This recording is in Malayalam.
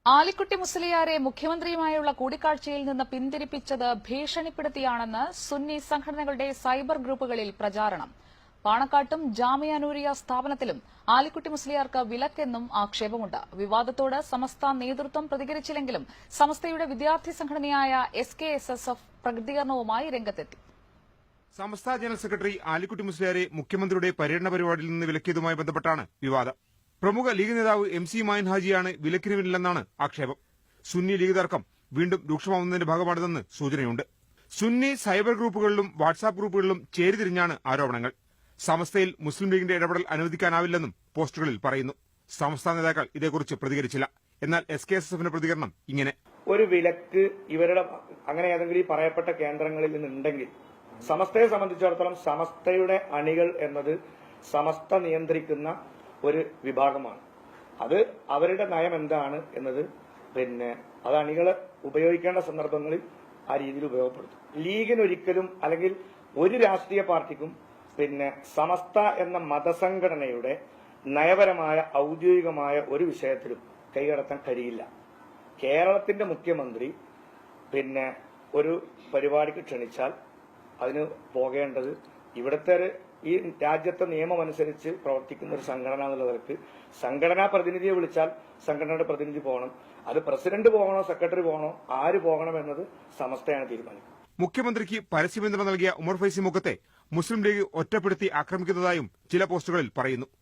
ആലിക്കുട്ടി മുസ്ലിയാരെ മുഖ്യമന്ത്രിയുമായുള്ള കൂടിക്കാഴ്ചയിൽ നിന്ന് പിന്തിരിപ്പിച്ചത് ഭീഷണിപ്പെടുത്തിയാണെന്ന് സുന്നി സംഘടനകളുടെ സൈബർ ഗ്രൂപ്പുകളിൽ പ്രചാരണം. പാണക്കാട്ടും ജാമിയ നൂരിയ സ്ഥാപനത്തിലും ആലിക്കുട്ടി മുസ്ലിയാർക്ക് വിലക്കെന്നും ആക്ഷേപമുണ്ട്. വിവാദത്തോട് സമസ്ത നേതൃത്വം പ്രതികരിച്ചില്ലെങ്കിലും സമസ്തയുടെ വിദ്യാർത്ഥി സംഘടനയായ SKSSF പ്രതികരണവുമായി രംഗത്തെത്തി. സമസ്ത ജനറൽ സെക്രട്ടറി ആലിക്കുട്ടി മുസ്ലിയാരെ മുഖ്യമന്ത്രിയുടെ പര്യടന പരിപാടിയിൽ നിന്ന് വിലക്കിയതുമായി ബന്ധപ്പെട്ടാണ് വിവാദം. പ്രമുഖ ലീഗ് നേതാവ് MC മായിൻ ഹാജിയാണ് വിലക്കിന് പിന്നിലെന്നാണ് ആക്ഷേപം. സുന്നി ലീഗ് തർക്കം വീണ്ടും രൂക്ഷമാവുന്നതിന്റെ ഭാഗമാണിതെന്ന് സൂചനയുണ്ട്. സുന്നി സൈബർ ഗ്രൂപ്പുകളിലും വാട്സാപ്പ് ഗ്രൂപ്പുകളിലും ചേരിതിരിഞ്ഞാണ് ആരോപണങ്ങൾ. സമസ്തയിൽ മുസ്ലിം ലീഗിന്റെ ഇടപെടൽ അനുവദിക്കാനാവില്ലെന്നും പോസ്റ്റുകളിൽ പറയുന്നു. സംസ്ഥാന നേതാക്കൾ ഇതേക്കുറിച്ച് പ്രതികരിച്ചില്ല. എന്നാൽ SKSSFന്റെ പ്രതികരണം ഇങ്ങനെ: ഒരു വിലക്ക് ഇവരുടെ അങ്ങനെ ഏതെങ്കിലും ഈ പറയപ്പെട്ട കേന്ദ്രങ്ങളിൽ നിന്നുണ്ടെങ്കിൽ സമസ്തയെ സംബന്ധിച്ചിടത്തോളം സമസ്തയുടെ അണികൾ എന്നത് സമസ്ത നിയന്ത്രിക്കുന്ന ഒരു വിഭാഗമാണ്. അത് അവരുടെ നയം എന്താണ് എന്നത് അത് അണികളെ ഉപയോഗിക്കേണ്ട സന്ദർഭങ്ങളിൽ ആ രീതിയിൽ ഉപയോഗപ്പെടുത്തും. ലീഗിനൊരിക്കലും അല്ലെങ്കിൽ ഒരു രാഷ്ട്രീയ പാർട്ടിക്കും സമസ്ത എന്ന മതസംഘടനയുടെ നയപരമായ ഔദ്യോഗികമായ ഒരു വിഷയത്തിലും കൈകടത്താൻ കഴിയില്ല. കേരളത്തിന്റെ മുഖ്യമന്ത്രി ഒരു പരിപാടിക്ക് ക്ഷണിച്ചാൽ അതിന് പോകേണ്ടത് ഇവിടുത്തെ ഈ രാജ്യത്തെ നിയമം അനുസരിച്ച് പ്രവർത്തിക്കുന്ന ഒരു സംഘടന എന്നുള്ള നിലക്ക് സംഘടനാ പ്രതിനിധിയെ വിളിച്ചാൽ സംഘടനയുടെ പ്രതിനിധി പോകണം. അത് പ്രസിഡന്റ് പോകണോ സെക്രട്ടറി പോകണോ ആര് പോകണം എന്നത് സമസ്തയാണ് തീരുമാനിക്കുന്നത്. മുഖ്യമന്ത്രിക്ക് പരസ്യ പിന്തുണ നൽകിയ ഉമർ ഫൈസി മുഖത്തെ മുസ്ലിം ലീഗ് ഒറ്റപ്പെടുത്തി ആക്രമിക്കുന്നതായും ചില പോസ്റ്റുകളിൽ പറയുന്നു.